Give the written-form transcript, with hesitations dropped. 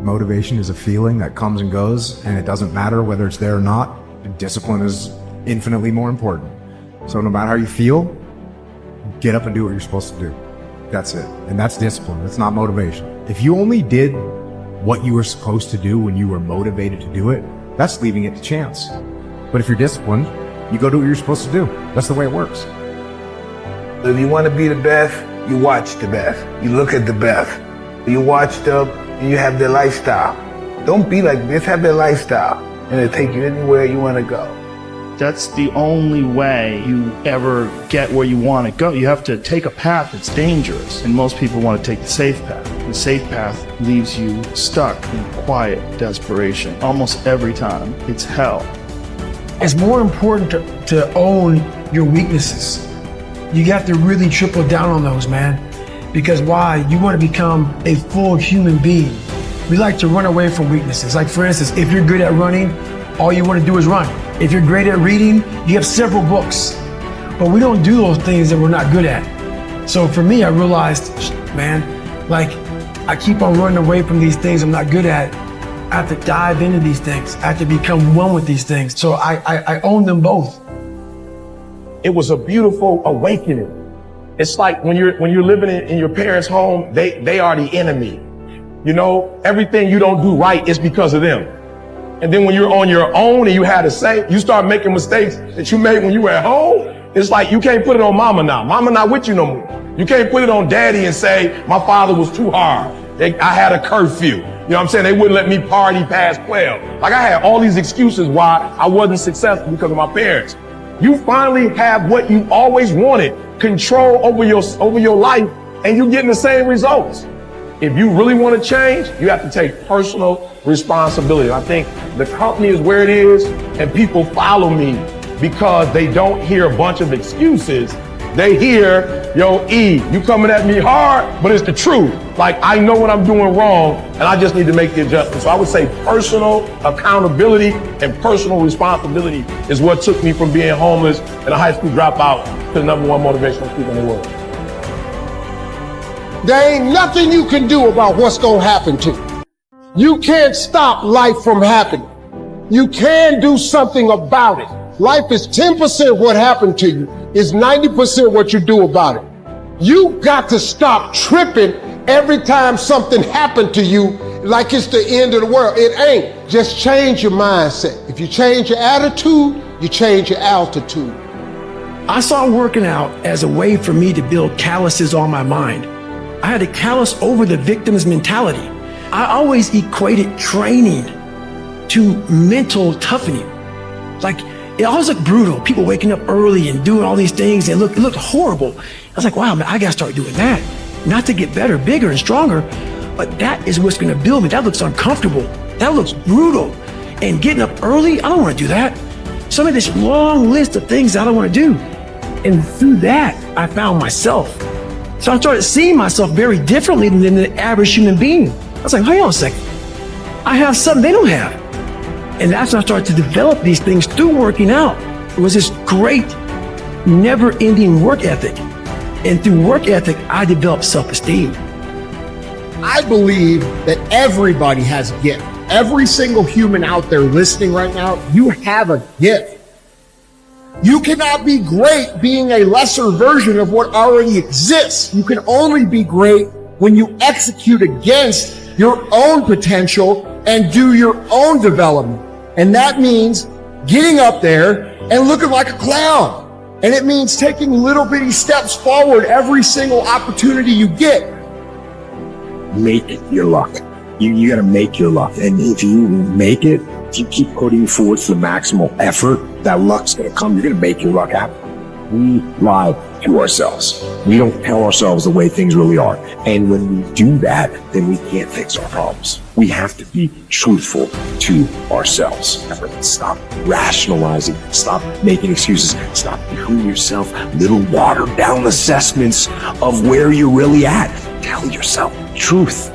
Motivation is a feeling that comes and goes, and it doesn't matter whether it's there or not. Discipline is infinitely more important. So no matter how you feel, get up and do what you're supposed to do. That's it. And that's discipline. It's not motivation. If you only did what you were supposed to do when you were motivated to do it, that's leaving it to chance. But if you're disciplined, you go do what you're supposed to do. That's the way it works. If you want to be the best, you watch the best. You look at the best. You watch them and you have their lifestyle. Don't be like this, have their lifestyle. And it'll take you anywhere you want to go. That's the only way you ever get where you want to go. You have to take a path that's dangerous. And most people want to take the safe path. The safe path leaves you stuck in quiet desperation. Almost every time, it's hell. It's more important to own your weaknesses. You got to really triple down on those, man. Because why? You want to become a full human being. We like to run away from weaknesses. Like for instance, if you're good at running, all you want to do is run. If you're great at reading, you have several books. But we don't do those things that we're not good at. So for me, I realized, man, like I keep on running away from these things I'm not good at. I have to dive into these things. I have to become one with these things. So I own them both. It was a beautiful awakening. It's like when you're living in your parents' home, they are the enemy. You know, everything you don't do right is because of them. And then when you're on your own and you had to say, you start making mistakes that you made when you were at home. It's like you can't put it on mama now. Mama not with you no more. You can't put it on daddy and say, my father was too hard. I had a curfew. You know what I'm saying? They wouldn't let me party past 12. Like I had all these excuses why I wasn't successful because of my parents. You finally have what you always wanted, control over your life, and you're getting the same results. If you really want to change, you have to take personal responsibility. I think the company is where it is, and people follow me because they don't hear a bunch of excuses. They hear, yo, E, you coming at me hard, but it's the truth. Like, I know what I'm doing wrong, and I just need to make the adjustment. So I would say personal accountability and personal responsibility is what took me from being homeless and a high school dropout to the #1 motivational speaker in the world. There ain't nothing you can do about what's gonna happen to you. You can't stop life from happening. You can do something about it. Life is 10% what happened to you, is 90% what you do about it. You got to stop tripping every time something happened to you like it's the end of the world. It ain't. Just change your mindset. If you change your attitude, you change your altitude. I saw working out as a way for me to build calluses on my mind. I had to callous over the victim's mentality. I always equated training to mental toughening. Like, it always looked brutal. People waking up early and doing all these things, and it looked horrible. I was like, wow, man, I gotta start doing that. Not to get better, bigger, and stronger, but that is what's gonna build me. That looks uncomfortable. That looks brutal. And getting up early, I don't wanna do that. So I made this long list of things I don't wanna do. And through that, I found myself. So I started seeing myself very differently than the average human being. I was like, hold on a second. I have something they don't have. And that's when I started to develop these things through working out. It was this great, never-ending work ethic. And through work ethic, I developed self-esteem. I believe that everybody has a gift. Every single human out there listening right now, you have a gift. You cannot be great being a lesser version of what already exists. You can only be great when you execute against your own potential and do your own development. And that means getting up there and looking like a clown. And it means taking little bitty steps forward every single opportunity you get. Make it your luck. You gotta make your luck. And if you make it, if you keep putting forth the maximal effort, that luck's gonna come. You're gonna make your luck happen. We lie to ourselves. We don't tell ourselves the way things really are. And when we do that, then we can't fix our problems. We have to be truthful to ourselves. Stop rationalizing. Stop making excuses. Stop giving yourself little watered down assessments of where you're really at. Tell yourself the truth.